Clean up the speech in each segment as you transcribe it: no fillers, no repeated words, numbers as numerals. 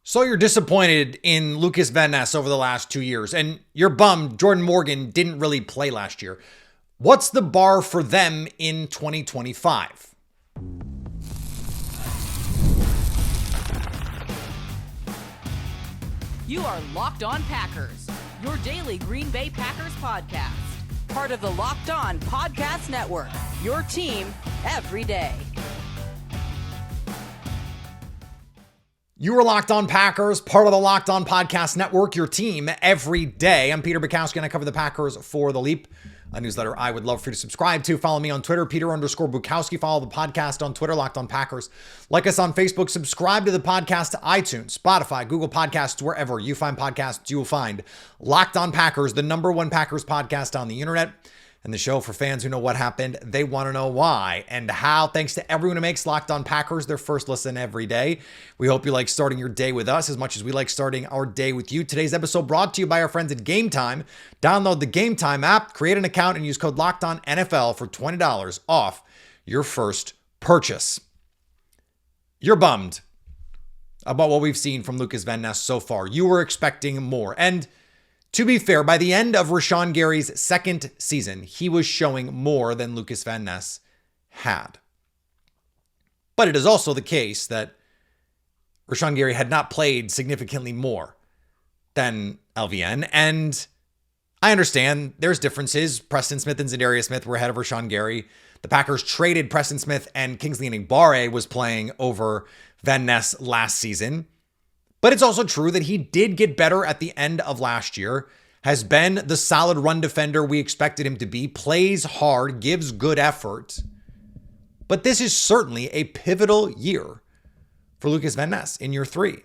So you're disappointed in Lukas Van Ness over the last 2 years, and you're bummed Jordan Morgan didn't really play last year. What's the bar for them in 2025? You are Locked On Packers, your daily Green Bay Packers podcast. Part of the Locked On Podcast Network, your team every day. You are Locked On Packers, part of the Locked On Podcast Network, your team every day. I'm Peter Bukowski, and I cover the Packers for The Leap, a newsletter I would love for you to subscribe to. Follow me on Twitter, Peter_Bukowski. Follow the podcast on Twitter, Locked On Packers. Like us on Facebook. Subscribe to the podcast to iTunes, Spotify, Google Podcasts, wherever you find podcasts, you will find Locked On Packers, the #1 Packers podcast on the internet. And the show for fans who know what happened, they want to know why and how. Thanks to everyone who makes Locked On Packers their first listen every day. We hope you like starting your day with us as much as we like starting our day with you. Today's episode brought to you by our friends at Gametime. Download the Gametime app, create an account, and use code LOCKEDONNFL for $20 off your first purchase. You're bummed about what we've seen from Lukas Van Ness so far. You were expecting more. And to be fair, by the end of Rashawn Gary's second season, he was showing more than Lukas Van Ness had. But it is also the case that Rashawn Gary had not played significantly more than LVN. And I understand there's differences. Preston Smith and Zadarius Smith were ahead of Rashawn Gary. The Packers traded Preston Smith, and Kingsley Enagbare was playing over Van Ness last season. But it's also true that he did get better at the end of last year, has been the solid run defender we expected him to be, plays hard, gives good effort. But this is certainly a pivotal year for Lukas Van Ness in year 3.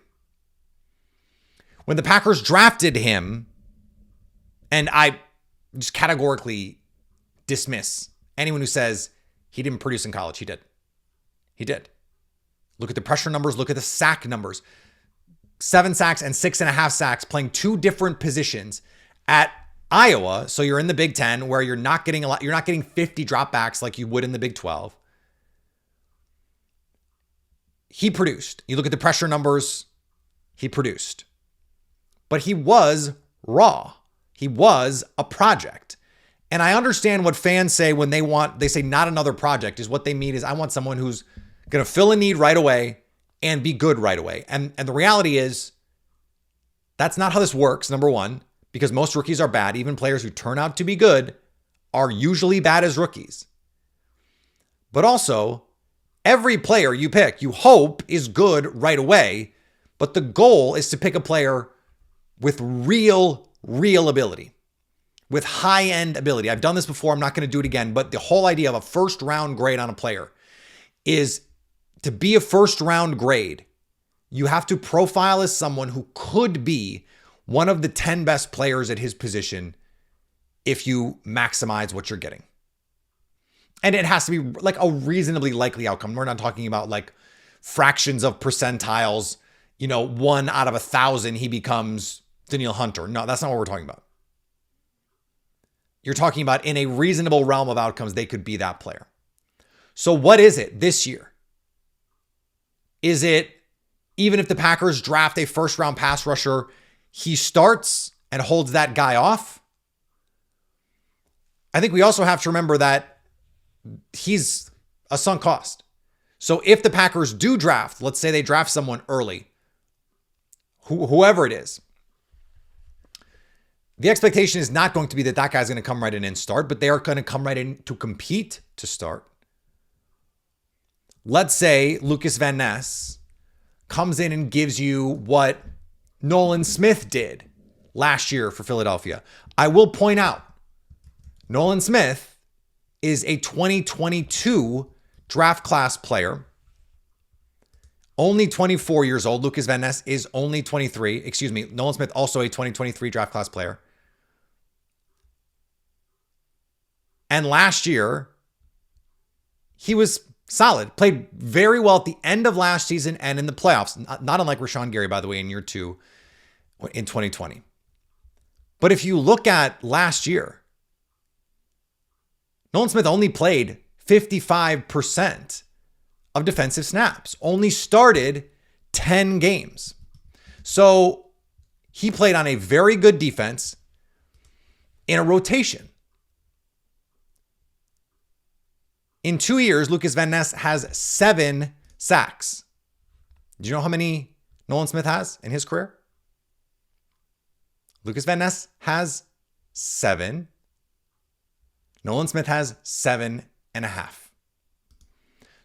When the Packers drafted him, and I just categorically dismiss anyone who says he didn't produce in college. He did. He did. Look at the pressure numbers. Look at the sack numbers. 7 sacks and 6.5 sacks, playing 2 different positions at Iowa. So you're in the Big Ten where you're not getting a lot. You're not getting 50 dropbacks like you would in the Big 12. He produced. You look at the pressure numbers, he produced. But he was raw. He was a project. And I understand what fans say when they say not another project, is what they mean is I want someone who's going to fill a need right away and be good right away. And the reality is that's not how this works, number one, because most rookies are bad. Even players who turn out to be good are usually bad as rookies. But also, every player you pick, you hope is good right away, but the goal is to pick a player with real ability, with high-end ability. I've done this before. I'm not going to do it again, but the whole idea of a first-round grade on a player is to be a first-round grade, you have to profile as someone who could be one of the 10 best players at his position if you maximize what you're getting. And it has to be like a reasonably likely outcome. We're not talking about like fractions of percentiles, 1 out of 1,000 he becomes Danielle Hunter. No, that's not what we're talking about. You're talking about in a reasonable realm of outcomes, they could be that player. So what is it this year? Is it, even if the Packers draft a first-round pass rusher, he starts and holds that guy off? I think we also have to remember that he's a sunk cost. So if the Packers do draft, let's say they draft someone early, whoever it is, the expectation is not going to be that that guy's going to come right in and start, but they are going to come right in to compete to start. Let's say Lukas Van Ness comes in and gives you what Nolan Smith did last year for Philadelphia. I will point out, Nolan Smith is a 2022 draft class player, only 24 years old. Lukas Van Ness is only 23. Excuse me, Nolan Smith, also a 2023 draft class player. And last year, he was solid, played very well at the end of last season and in the playoffs. Not unlike Rashawn Gary, by the way, in year 2 in 2020. But if you look at last year, Nolan Smith only played 55% of defensive snaps, only started 10 games. So he played on a very good defense in a rotation. In 2 years, Lukas Van Ness has 7 sacks. Do you know how many Nolan Smith has in his career? Lukas Van Ness has 7. Nolan Smith has 7.5.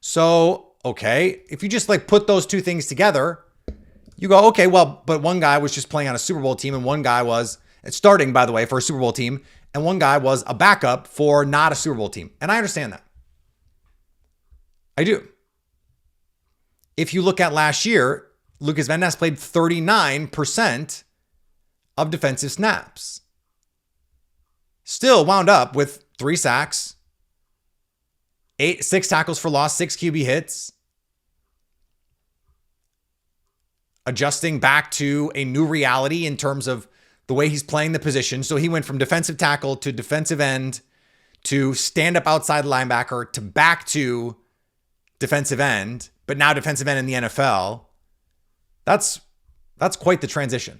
So, okay, if you just like put those two things together, you go, okay, well, but one guy was just playing on a Super Bowl team and one guy was starting, by the way, for a Super Bowl team, and one guy was a backup for not a Super Bowl team. And I understand that. I do. If you look at last year, Lukas Van Ness played 39% of defensive snaps. Still wound up with 3 sacks, 6 tackles for loss, 6 QB hits. Adjusting back to a new reality in terms of the way he's playing the position. So he went from defensive tackle to defensive end to stand up outside linebacker to back to defensive end, but now defensive end in the NFL. That's quite the transition.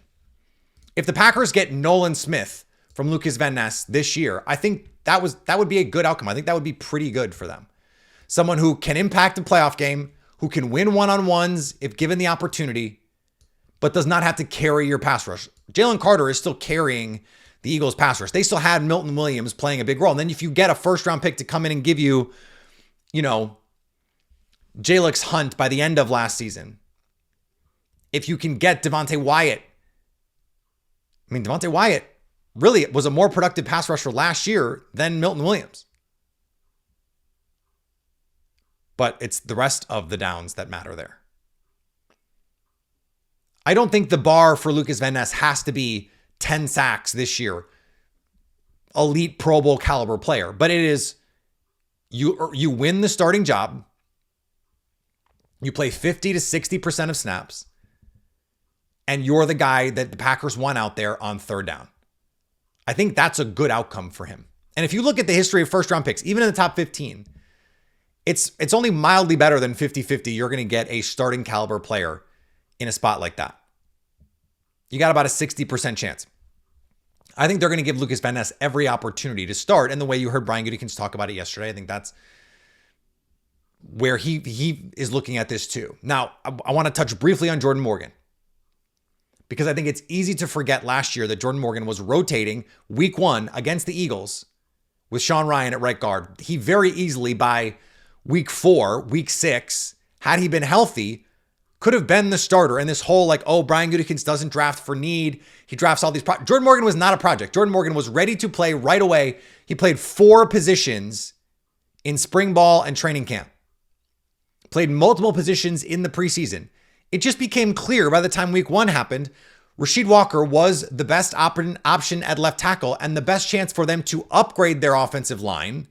If the Packers get Nolan Smith from Lukas Van Ness this year, I think that would be a good outcome. I think that would be pretty good for them. Someone who can impact a playoff game, who can win one-on-ones if given the opportunity, but does not have to carry your pass rush. Jalen Carter is still carrying the Eagles pass rush. They still had Milton Williams playing a big role. And then if you get a first-round pick to come in and give you, Jalix Hunt by the end of last season, if you can get Devontae Wyatt, Devontae Wyatt really was a more productive pass rusher last year than Milton Williams. But it's the rest of the downs that matter there. I don't think the bar for Lukas Van Ness has to be 10 sacks this year, elite Pro Bowl caliber player, but it is you win the starting job, you play 50 to 60% of snaps, and you're the guy that the Packers want out there on third down. I think that's a good outcome for him. And if you look at the history of first round picks, even in the top 15, it's only mildly better than 50-50. You're going to get a starting caliber player in a spot like that. You got about a 60% chance. I think they're going to give Lukas Van Ness every opportunity to start. And the way you heard Brian Gutekunst talk about it yesterday, I think that's where he is looking at this too. Now, I want to touch briefly on Jordan Morgan, because I think it's easy to forget last year that Jordan Morgan was rotating week 1 against the Eagles with Sean Ryan at right guard. He very easily by week 4, week 6, had he been healthy, could have been the starter. And this whole Brian Gutekunst doesn't draft for need. He drafts all these. Jordan Morgan was not a project. Jordan Morgan was ready to play right away. He played 4 positions in spring ball and training camp. Played multiple positions in the preseason. It just became clear by the time week 1 happened, Rasheed Walker was the best option at left tackle and the best chance for them to upgrade their offensive line,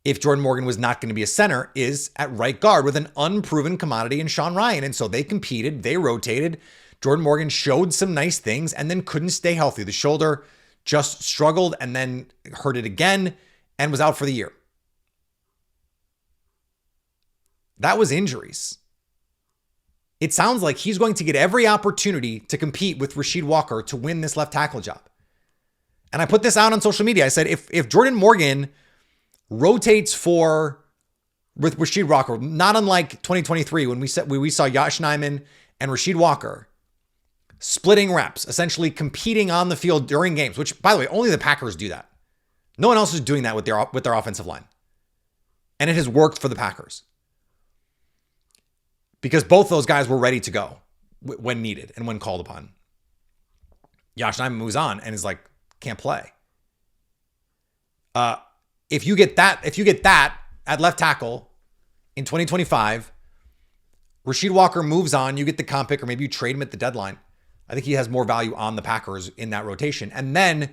if Jordan Morgan was not going to be a center, is at right guard with an unproven commodity in Sean Ryan. And so they competed, they rotated. Jordan Morgan showed some nice things and then couldn't stay healthy. The shoulder just struggled and then hurt it again and was out for the year. That was injuries. It sounds like he's going to get every opportunity to compete with Rasheed Walker to win this left tackle job. And I put this out on social media. I said, if Jordan Morgan rotates with Rasheed Walker, not unlike 2023 when we saw Yosh Nijman and Rasheed Walker splitting reps, essentially competing on the field during games, which, by the way, only the Packers do that. No one else is doing that with their offensive line. And it has worked for the Packers, because both those guys were ready to go when needed and when called upon. Yosh Nijman moves on and is can't play. If you get that at left tackle in 2025, Rasheed Walker moves on, you get the comp pick, or maybe you trade him at the deadline. I think he has more value on the Packers in that rotation. And then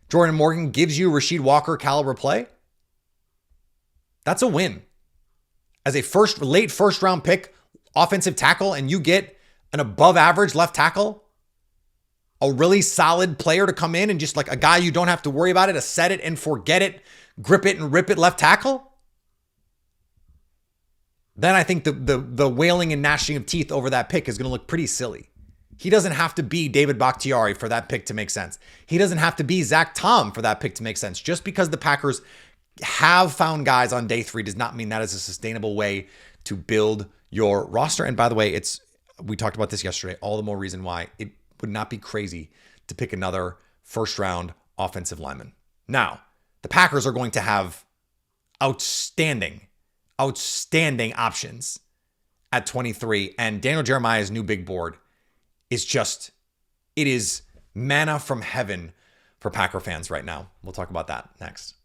Jordan Morgan gives you Rasheed Walker caliber play. That's a win. As a late first round pick, offensive tackle, and you get an above average left tackle, a really solid player to come in and just a guy you don't have to worry about it, a set it and forget it, grip it and rip it left tackle, then I think the wailing and gnashing of teeth over that pick is going to look pretty silly. He doesn't have to be David Bakhtiari for that pick to make sense. He doesn't have to be Zach Tom for that pick to make sense. Just because the Packers have found guys on day 3 does not mean that is a sustainable way to build your roster. And by the way, we talked about this yesterday, all the more reason why it would not be crazy to pick another first-round offensive lineman. Now, the Packers are going to have outstanding options at 23. And Daniel Jeremiah's new big board is it is manna from heaven for Packer fans right now. We'll talk about that next.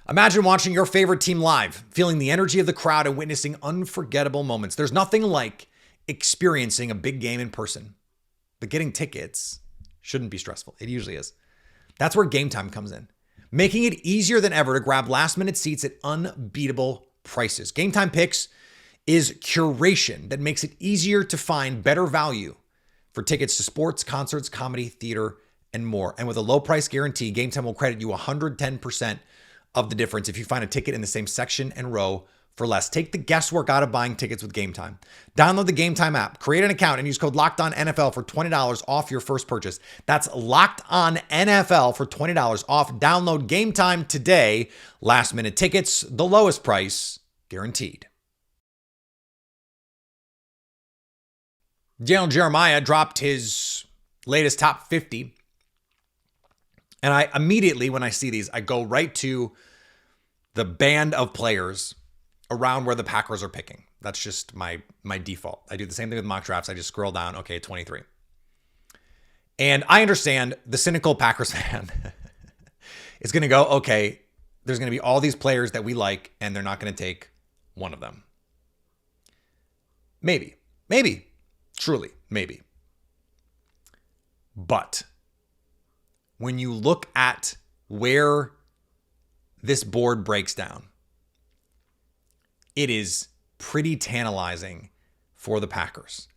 Imagine watching your favorite team live, feeling the energy of the crowd and witnessing unforgettable moments. There's nothing like experiencing a big game in person, but getting tickets shouldn't be stressful. It usually is. That's where Gametime comes in, making it easier than ever to grab last-minute seats at unbeatable prices. Gametime Picks is curation that makes it easier to find better value for tickets to sports, concerts, comedy, theater, and more. And with a low price guarantee, Gametime will credit you 110% of the difference if you find a ticket in the same section and row for less. Take the guesswork out of buying tickets with Gametime. Download the Gametime app, create an account, and use code LOCKEDONNFL for $20 off your first purchase. That's LOCKEDONNFL for $20 off. Download Gametime today. Last minute tickets, the lowest price, guaranteed. Daniel Jeremiah dropped his latest top 50. And I immediately, when I see these, I go right to the band of players around where the Packers are picking. That's just my default. I do the same thing with mock drafts. I just scroll down. Okay, 23. And I understand the cynical Packers fan is going to go, okay, there's going to be all these players that we like, and they're not going to take one of them. Maybe, truly, maybe. But when you look at where this board breaks down, it is pretty tantalizing for the Packers.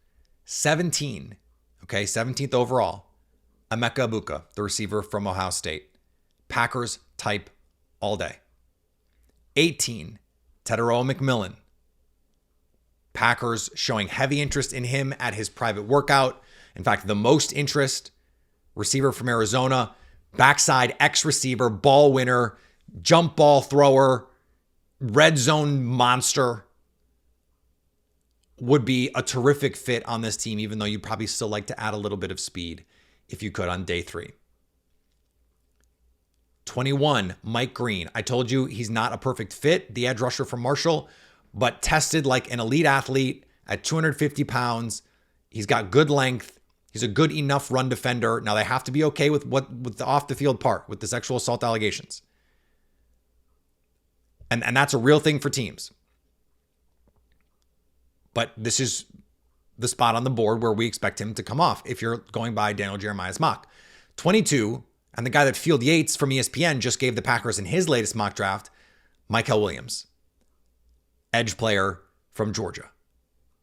17, okay, 17th overall, Emeka Egbuka, the receiver from Ohio State. Packers type all day. 18, Teteroa McMillan. Packers showing heavy interest in him at his private workout. In fact, the most interest, receiver from Arizona, backside X-receiver, ball winner, jump ball thrower, red zone monster. Would be a terrific fit on this team, even though you'd probably still like to add a little bit of speed if you could on day 3. 21, Mike Green. I told you he's not a perfect fit, the edge rusher from Marshall, but tested like an elite athlete at 250 pounds. He's got good length. He's a good enough run defender. Now they have to be okay with the off the field part, with the sexual assault allegations. And that's a real thing for teams. But this is the spot on the board where we expect him to come off if you're going by Daniel Jeremiah's mock. 22, and the guy that Field Yates from ESPN just gave the Packers in his latest mock draft, Mykel Williams, edge player from Georgia.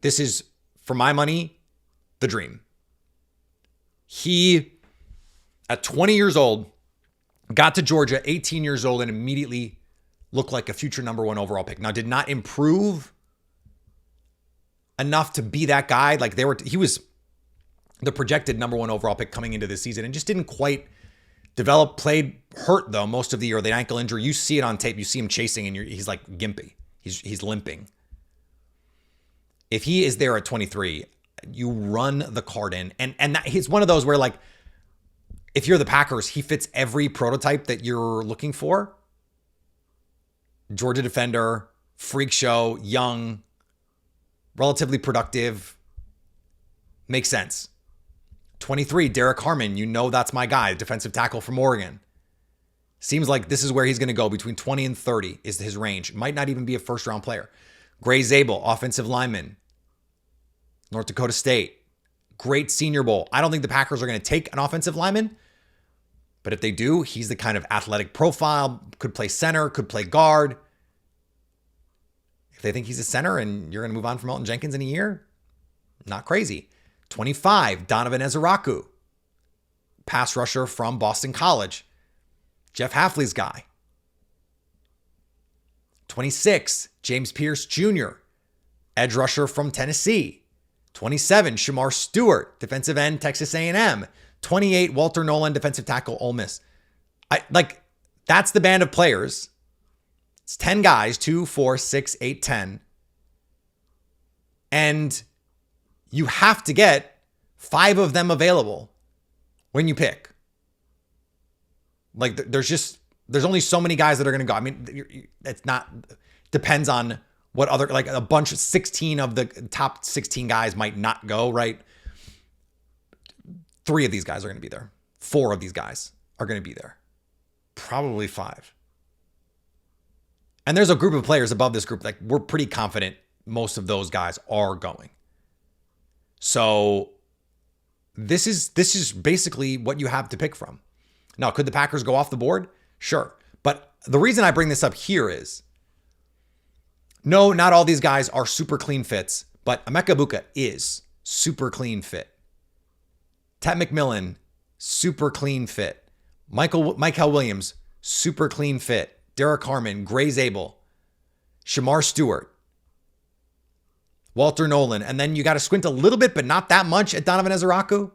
This is, for my money, the dream. He, at 20 years old, got to Georgia, 18 years old, and immediately looked like a future number 1 overall pick. Now, did not improve enough to be that guy. Like he was the projected number 1 overall pick coming into this season and just didn't quite develop. Played hurt though most of the year, the ankle injury. You see it on tape. You see him chasing and he's like gimpy. He's limping. If he is there at 23, you run the card in. And he's one of those where, like, if you're the Packers, he fits every prototype that you're looking for. Georgia defender, freak show, young, relatively productive. Makes sense. 23, Derek Harmon. You know that's my guy, defensive tackle from Oregon. Seems like this is where he's going to go. Between 20 and 30 is his range. Might not even be a first-round player. Gray Zabel, offensive lineman, North Dakota State. Great Senior Bowl. I don't think the Packers are going to take an offensive lineman, but if they do, he's the kind of athletic profile, could play center, could play guard. If they think he's a center and you're going to move on from Elton Jenkins in a year, not crazy. 25, Donovan Ezeraku, pass rusher from Boston College. Jeff Hafley's guy. 26, James Pierce Jr., edge rusher from Tennessee. 27, Shamar Stewart, defensive end, Texas A&M. 28, Walter Nolan, defensive tackle, Ole Miss. That's the band of players. It's 10 guys, 2, 4, 6, 8, 10. And you have to get 5 of them available when you pick. Like, there's only so many guys that are going to go. I mean, it's not, depends on what other, like a bunch of 16 of the top 16 guys might not go, right? 3 of these guys are going to be there. 4 of these guys are going to be there. Probably 5. And there's a group of players above this group. Like, we're pretty confident most of those guys are going. So this is basically what you have to pick from. Now, could the Packers go off the board? Sure. But the reason I bring this up here is, no, not all these guys are super clean fits, but Emeka Egbuka is super clean fit. Ted McMillan, super clean fit. Michael Williams, super clean fit. Derek Harmon, Gray Zabel, Shamar Stewart, Walter Nolan. And then you got to squint a little bit, but not that much at Donovan Ezeraku.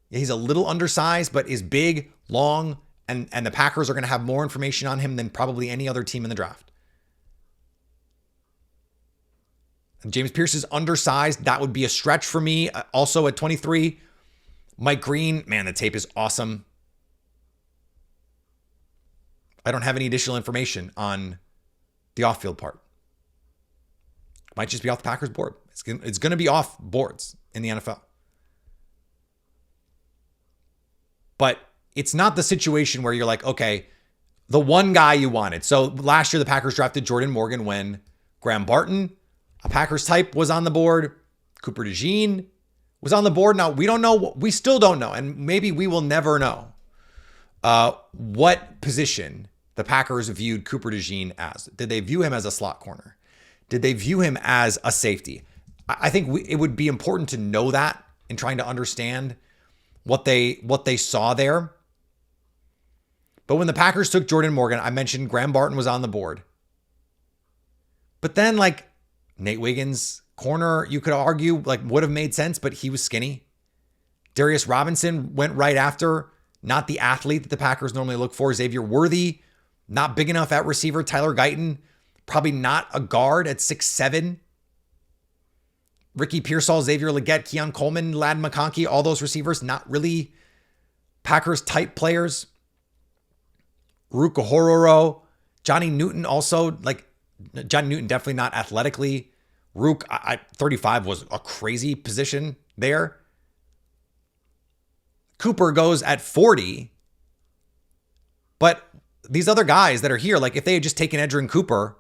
Yeah, he's a little undersized, but is big, long, and the Packers are going to have more information on him than probably any other team in the draft. And James Pierce is undersized. That would be a stretch for me. Also at 23, Mike Green, man, the tape is awesome. I don't have any additional information on the off-field part. Might just be off the Packers board. It's going to be off boards in the NFL. But it's not the situation where you're like, okay, the one guy you wanted. So last year, the Packers drafted Jordan Morgan when Graham Barton, a Packers type, was on the board. Cooper DeJean was on the board. Now, we don't know. We still don't know. And maybe we will never know what position the Packers viewed Cooper DeJean as. Did they view him as a slot corner? Did they view him as a safety? I think it would be important to know that in trying to understand what they saw there. But when the Packers took Jordan Morgan, I mentioned Graham Barton was on the board. But then, like, Nate Wiggins, corner, you could argue, like, would have made sense, but he was skinny. Darius Robinson went right after, not the athlete that the Packers normally look for. Xavier Worthy, not big enough at receiver. Tyler Guyton, probably not a guard at 6'7". Ricky Pearsall, Xavier Legette, Keon Coleman, Ladd McConkey, all those receivers, not really Packers type players. Ruka Hororo, Johnny Newton also, like, Johnny Newton definitely not athletically. Rook, 35 was a crazy position there. Cooper goes at 40. But these other guys that are here, like, if they had just taken Edgerrin Cooper,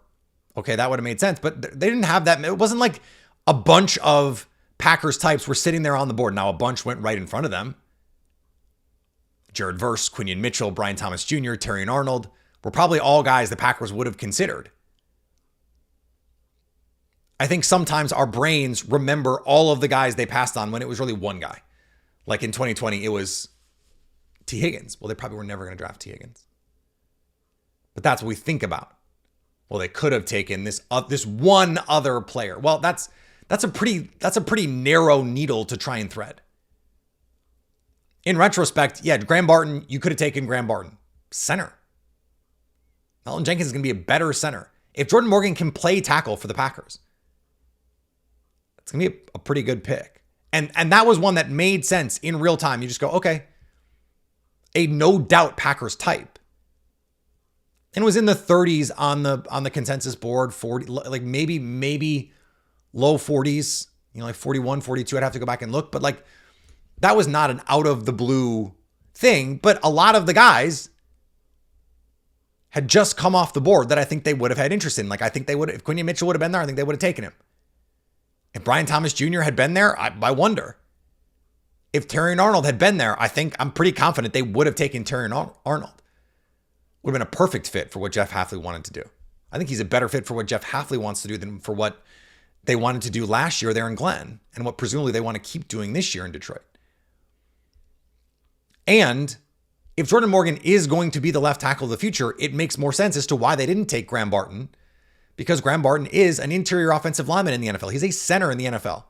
okay, that would have made sense. But they didn't have that. It wasn't like a bunch of Packers types were sitting there on the board. Now, a bunch went right in front of them. Jared Verse, Quinion Mitchell, Brian Thomas Jr., Terrion Arnold were probably all guys the Packers would have considered. I think sometimes our brains remember all of the guys they passed on when it was really one guy. Like in 2020, it was T. Higgins. Well, they probably were never going to draft T. Higgins. But that's what we think about. Well, they could have taken this one other player. Well, that's a pretty narrow needle to try and thread. In retrospect, yeah, Graham Barton, you could have taken Graham Barton. Center. Elgton Jenkins is going to be a better center. If Jordan Morgan can play tackle for the Packers, it's going to be a pretty good pick. And that was one that made sense in real time. You just go, okay, a no doubt Packers type. And it was in the 30s on the consensus board, 40, like maybe low 40s, like 41, 42. I'd have to go back and look, but like that was not an out of the blue thing. But a lot of the guys had just come off the board that I think they would have had interest in. Like I think they would, if Quinion Mitchell would have been there, I think they would have taken him. If Brian Thomas Jr. had been there, I wonder. If Terrion Arnold had been there, I'm pretty confident they would have taken Terrion Arnold. Would have been a perfect fit for what Jeff Hafley wanted to do. I think he's a better fit for what Jeff Hafley wants to do than for what they wanted to do last year there in Glenn and what presumably they want to keep doing this year in Detroit. And if Jordan Morgan is going to be the left tackle of the future, it makes more sense as to why they didn't take Graham Barton, because Graham Barton is an interior offensive lineman in the NFL. He's a center in the NFL.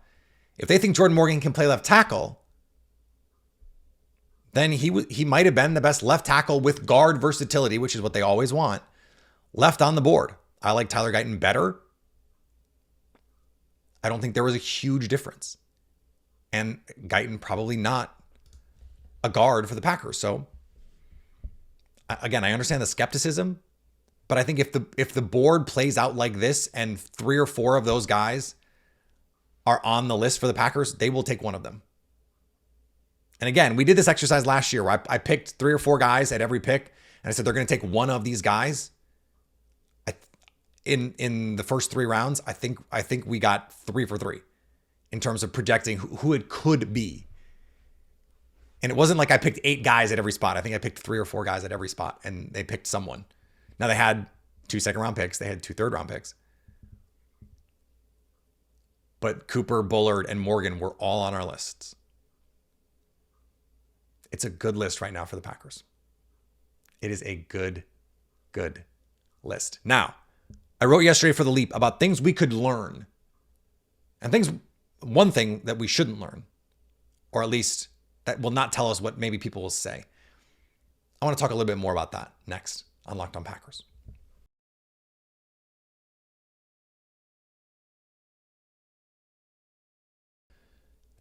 If they think Jordan Morgan can play left tackle, then he might have been the best left tackle with guard versatility, which is what they always want, left on the board. I like Tyler Guyton better. I don't think there was a huge difference. And Guyton probably not a guard for the Packers. So again, I understand the skepticism, but I think if the board plays out like this and 3 or 4 of those guys are on the list for the Packers, they will take one of them. And again, we did this exercise last year where I picked 3 or 4 guys at every pick, and I said they're going to take one of these guys. In the first 3 rounds, I think we got 3 for 3 in terms of projecting who it could be. And it wasn't like I picked 8 guys at every spot. I think I picked 3 or 4 guys at every spot, and they picked someone. Now they had 2 second-round picks. They had 2 third-round picks. But Cooper, Bullard, and Morgan were all on our lists. It's a good list right now for the Packers. It is a good list. Now, I wrote yesterday for The Leap about things we could learn. And one thing that we shouldn't learn, or at least that will not tell us what maybe people will say. I want to talk a little bit more about that next on Locked On Packers.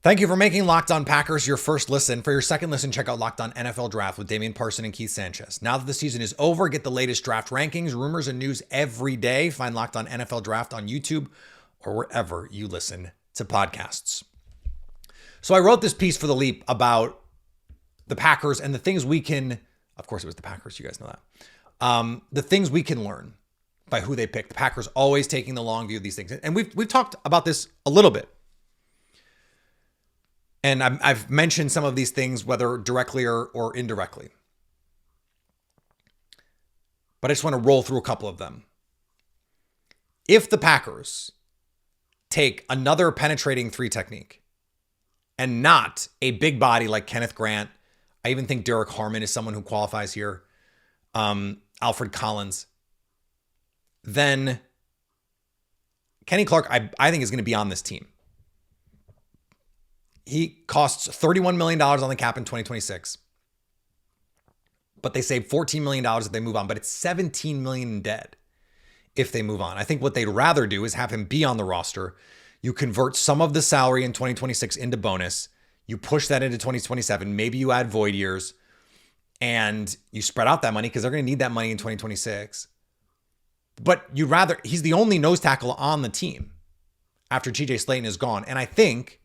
Thank you for making Locked On Packers your first listen. For your second listen, check out Locked On NFL Draft with Damian Parson and Keith Sanchez. Now that the season is over, get the latest draft rankings, rumors, and news every day. Find Locked On NFL Draft on YouTube or wherever you listen to podcasts. So I wrote this piece for The Leap about the Packers and the things we can, of course it was the Packers, you guys know that. The things we can learn by who they pick. The Packers always taking the long view of these things. And we've talked about this a little bit. And I've mentioned some of these things, whether directly or indirectly. But I just want to roll through a couple of them. If the Packers take another penetrating 3 technique and not a big body like Kenneth Grant, I even think Derek Harmon is someone who qualifies here, Alfred Collins, then Kenny Clark, I think, is going to be on this team. He costs $31 million on the cap in 2026. But they save $14 million if they move on. But it's $17 million dead if they move on. I think what they'd rather do is have him be on the roster. You convert some of the salary in 2026 into bonus. You push that into 2027. Maybe you add void years. And you spread out that money because they're going to need that money in 2026. But he's the only nose tackle on the team after TJ Slayton is gone. And I think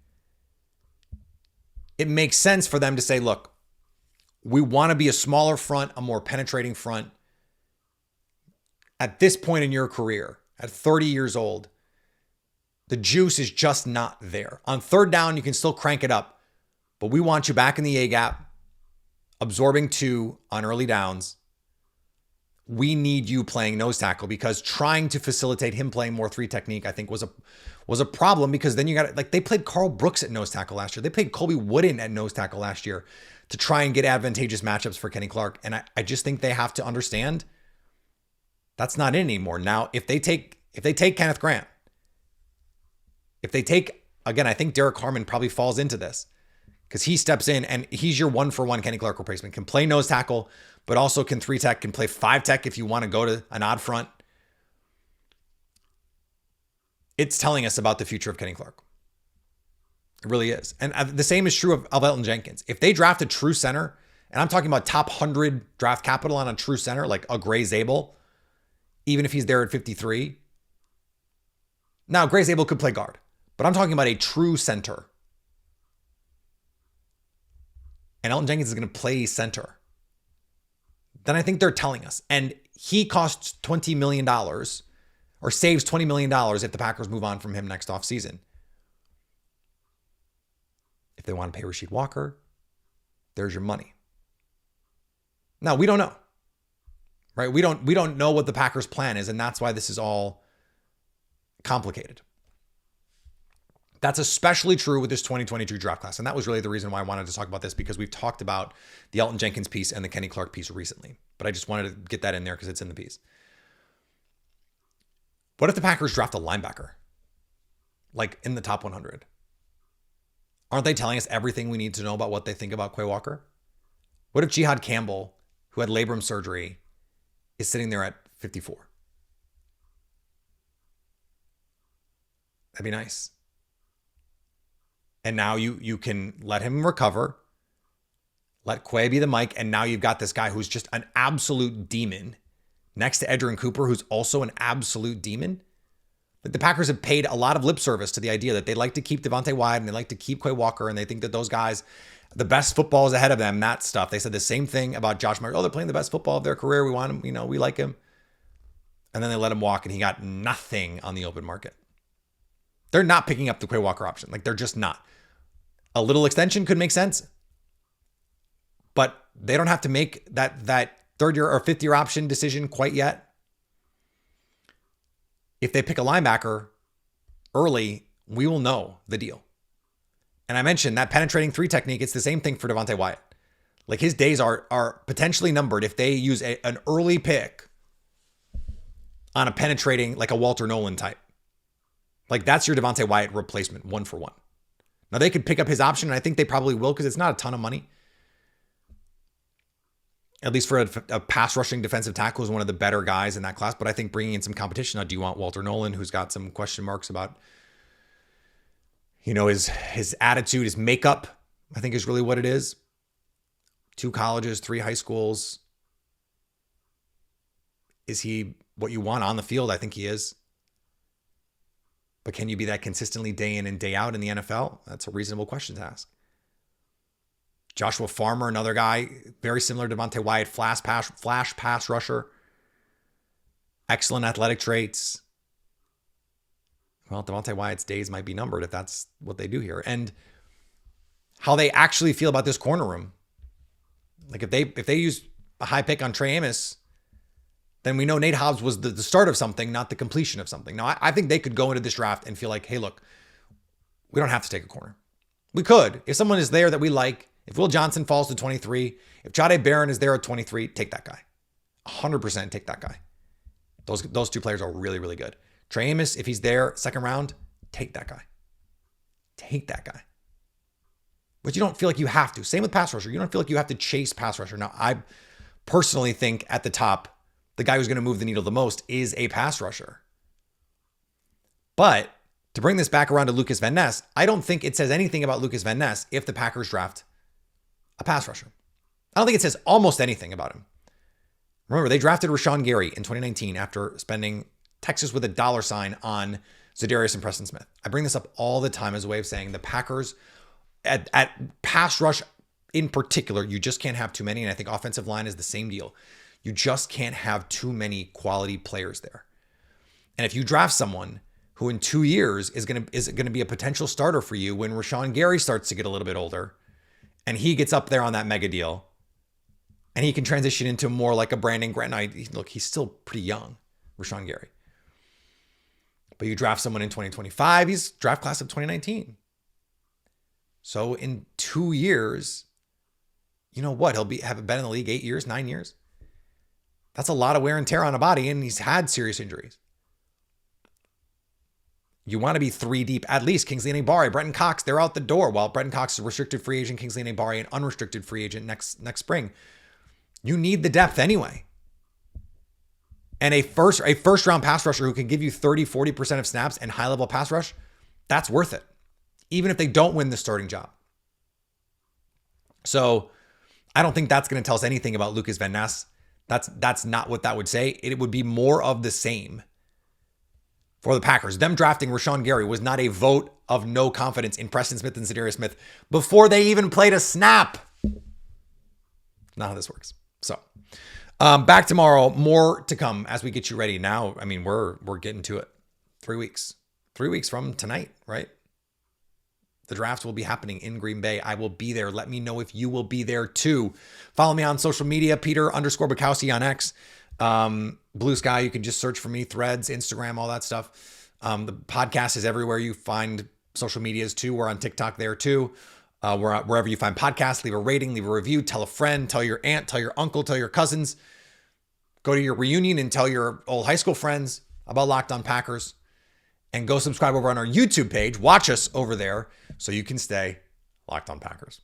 it makes sense for them to say, look, we want to be a smaller front, a more penetrating front. At this point in your career, at 30 years old, the juice is just not there. On third down, you can still crank it up, but we want you back in the A-gap, absorbing 2 on early downs. We need you playing nose tackle because trying to facilitate him playing more 3 technique, I think was a problem, because then you got, like, they played Carl Brooks at nose tackle last year. They played Colby Wooden at nose tackle last year to try and get advantageous matchups for Kenny Clark. And I just think they have to understand that's not in anymore. Now, if they take Kenneth Grant, again, I think Derek Harmon probably falls into this because he steps in and he's your 1-for-1 Kenny Clark replacement. Can play nose tackle, but also can 3 tech, can play 5 tech if you want to go to an odd front. It's telling us about the future of Kenny Clark. It really is. And the same is true of Elton Jenkins. If they draft a true center, and I'm talking about top 100 draft capital on a true center, like a Gray Zabel, even if he's there at 53. Now, Gray Zabel could play guard, but I'm talking about a true center. And Elton Jenkins is going to play center. Then I think they're telling us. And he costs $20 million or saves $20 million if the Packers move on from him next offseason. If they want to pay Rasheed Walker, there's your money. Now, we don't know, right? We don't know what the Packers' plan is, and that's why this is all complicated. That's especially true with this 2022 draft class. And that was really the reason why I wanted to talk about this, because we've talked about the Elton Jenkins piece and the Kenny Clark piece recently. But I just wanted to get that in there because it's in the piece. What if the Packers draft a linebacker? Like in the top 100? Aren't they telling us everything we need to know about what they think about Quay Walker? What if Jihad Campbell, who had labrum surgery, is sitting there at 54? That'd be nice. And now you can let him recover. Let Quay be the mic. And now you've got this guy who's just an absolute demon next to Edgerrin Cooper, who's also an absolute demon. Like the Packers have paid a lot of lip service to the idea that they like to keep Devontae Wyatt and they like to keep Quay Walker, and they think that those guys, the best football is ahead of them, that stuff. They said the same thing about Josh Myers. Oh, they're playing the best football of their career. We want him, we like him. And then they let him walk and he got nothing on the open market. They're not picking up the Quay Walker option. Like they're just not. A little extension could make sense, but they don't have to make that third year or fifth year option decision quite yet. If they pick a linebacker early, we will know the deal. And I mentioned that penetrating three technique. It's the same thing for Devontae Wyatt. Like his days are potentially numbered if they use an early pick on a penetrating, like a Walter Nolan type. Like that's your Devontae Wyatt replacement, 1-for-1. Now they could pick up his option, and I think they probably will because it's not a ton of money. At least for a pass rushing defensive tackle, is one of the better guys in that class. But I think bringing in some competition. Now, do you want Walter Nolan, who's got some question marks about, his attitude, his makeup, I think is really what it is. 2 colleges, 3 high schools. Is he what you want on the field? I think he is. But can you be that consistently day in and day out in the NFL? That's a reasonable question to ask. Joshua Farmer, another guy, very similar to Devontae Wyatt, flash pass rusher. Excellent athletic traits. Well, Devontae Wyatt's days might be numbered if that's what they do here. And how they actually feel about this corner room. Like if they use a high pick on Trey Amos, then we know Nate Hobbs was the start of something, not the completion of something. Now, I think they could go into this draft and feel like, hey, look, we don't have to take a corner. We could. If someone is there that we like, if Will Johnson falls to 23, if Jahdae Barron is there at 23, take that guy. 100% take that guy. Those 2 players are really, really good. Trey Amos, if he's there, second round, take that guy. Take that guy. But you don't feel like you have to. Same with pass rusher. You don't feel like you have to chase pass rusher. Now, I personally think at the top, the guy who's going to move the needle the most is a pass rusher. But to bring this back around to Lukas Van Ness, I don't think it says anything about Lukas Van Ness if the Packers draft a pass rusher. I don't think it says almost anything about him. Remember, they drafted Rashawn Gary in 2019 after spending Texas with a $sign on Za'Darius and Preston Smith. I bring this up all the time as a way of saying the Packers at pass rush in particular, you just can't have too many. And I think offensive line is the same deal. You just can't have too many quality players there. And if you draft someone who in 2 years is going to be a potential starter for you when Rashawn Gary starts to get a little bit older and he gets up there on that mega deal and he can transition into more like a Brandon Grant. Look, he's still pretty young, Rashawn Gary. But you draft someone in 2025, he's draft class of 2019. So in 2 years, you know what? He'll have been in the league 8 years, 9 years. That's a lot of wear and tear on a body, and he's had serious injuries. You want to be 3 deep, at least. Kingsley Enagbare, Brenton Cox, they're out the door. While Brenton Cox is a restricted free agent, Kingsley Enagbare an unrestricted free agent next spring. You need the depth anyway. And a first round pass rusher who can give you 30-40% of snaps and high level pass rush, that's worth it. Even if they don't win the starting job. So I don't think that's going to tell us anything about Lukas Van Ness. That's not what that would say. It would be more of the same for the Packers. Them drafting Rashawn Gary was not a vote of no confidence in Preston Smith and Za'Darius Smith before they even played a snap. Not how this works. So back tomorrow, more to come as we get you ready. Now, I mean, we're getting to it. 3 weeks. 3 weeks from tonight, right? The draft will be happening in Green Bay. I will be there. Let me know if you will be there too. Follow me on social media, Peter_Bukowski on X. Blue Sky, you can just search for me, Threads, Instagram, all that stuff. The podcast is everywhere you find social medias too. We're on TikTok there too. Wherever you find podcasts, leave a rating, leave a review, tell a friend, tell your aunt, tell your uncle, tell your cousins. Go to your reunion and tell your old high school friends. about Locked On Packers. And go subscribe over on our YouTube page. Watch us over there so you can stay Locked On Packers.